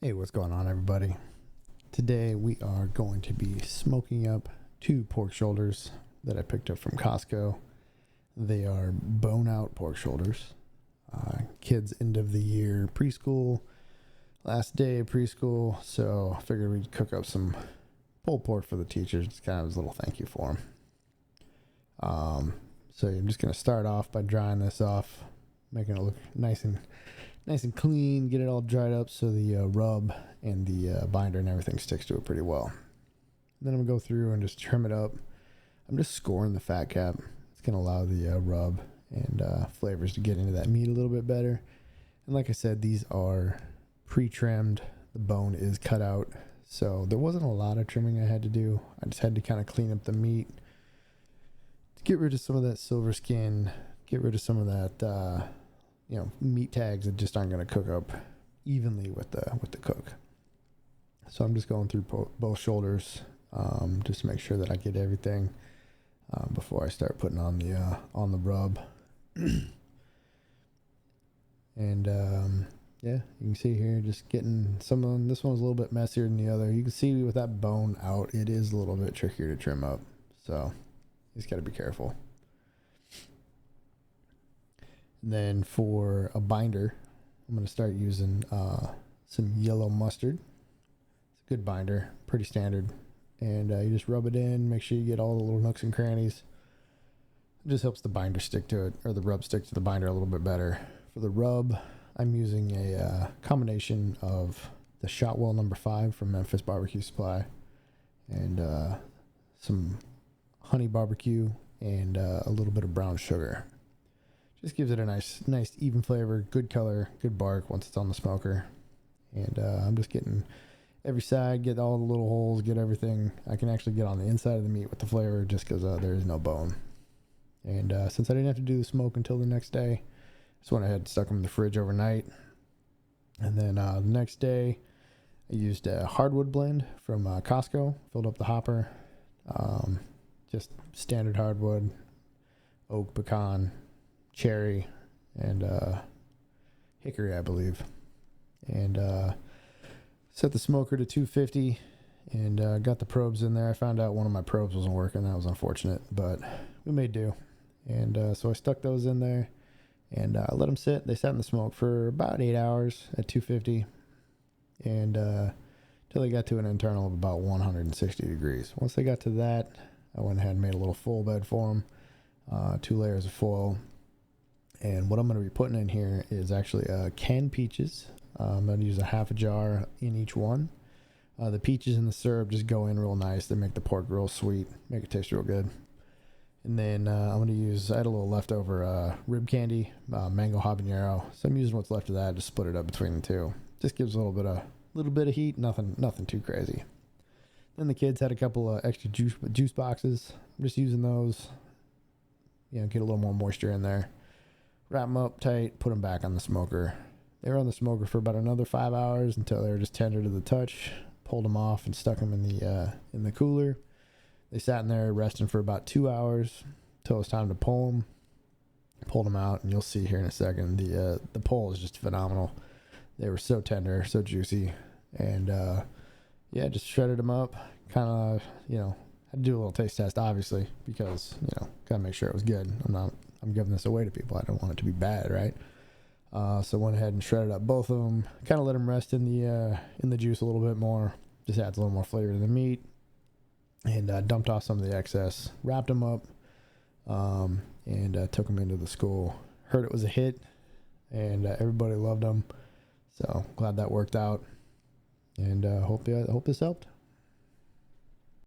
Hey, what's going on, everybody? Today we are going to be smoking up 2 pork shoulders that I picked up from Costco. They are bone out pork shoulders. Kids end of the year preschool, last day of preschool, so I figured we'd cook up some pulled pork for the teachers. It's kind of as a little thank you for them. So I'm just going to start off by drying this off, making it look nice and clean, get it all dried up so the rub and the binder and everything sticks to it pretty well. Then I'm going to go through and just trim it up. I'm just scoring the fat cap. It's going to allow the rub and flavors to get into that meat a little bit better. And like I said, these are pre-trimmed. The bone is cut out, so there wasn't a lot of trimming I had to do. I just had to kind of clean up the meat, to get rid of some of that silver skin, get rid of some of that meat tags that just aren't going to cook up evenly with the cook. So I'm just going through both shoulders just to make sure that I get everything before I start putting on the rub. And yeah, you can see here just getting this one's a little bit messier than the other. You can see with that bone out, it is a little bit trickier to trim up, so you just got to be careful. And then for a binder, I'm going to start using some yellow mustard. It's a good binder, pretty standard. And you just rub it in, make sure you get all the little nooks and crannies. It just helps the binder stick to it, or the rub stick to the binder a little bit better. For the rub, I'm using a combination of the Shotwell No. 5 from Memphis BBQ Supply and some honey barbecue and a little bit of brown sugar. Just gives it a nice even flavor, good color, good bark once it's on the smoker. And I'm just getting every side, get all the little holes, get everything. I can actually get on the inside of the meat with the flavor just because there is no bone. And since I didn't have to do the smoke until the next day, just went ahead and stuck them in the fridge overnight. And then the next day, I used a hardwood blend from Costco, filled up the hopper. Just standard hardwood, oak, pecan, cherry, and hickory, I believe. And set the smoker to 250 and got the probes in there. I found out one of my probes wasn't working. That was unfortunate, but we made do. And so I stuck those in there and let them sit. They sat in the smoke for about 8 hours at 250 and till they got to an internal of about 160 degrees. Once they got to that, I went ahead and made a little full bed for them, 2 layers of foil. And what I'm going to be putting in here is actually canned peaches. I'm going to use a half a jar in each one. The peaches and the syrup just go in real nice. They make the pork real sweet, make it taste real good. And then I had a little leftover rib candy, Mango Habenero. So I'm using what's left of that to split it up between the two. Just gives a little bit of heat, nothing too crazy. Then the kids had a couple of extra juice boxes. I'm just using those, get a little more moisture in there. Wrap them up tight, put them back on the smoker. They were on the smoker for about another 5 hours until they were just tender to the touch. Pulled them off and stuck them in the cooler. They sat in there resting for about 2 hours until it was time to pull them. Pulled them out, and you'll see here in a second. The pull is just phenomenal. They were so tender, so juicy, and just shredded them up. Kind of, had to do a little taste test, obviously, because gotta make sure it was good. I'm giving this away to people. I don't want it to be bad, right? So went ahead and shredded up both of them. Kind of let them rest in the juice a little bit more. Just adds a little more flavor to the meat. And dumped off some of the excess. Wrapped them up. And took them into the school. Heard it was a hit. And everybody loved them. So glad that worked out. And hope this helped.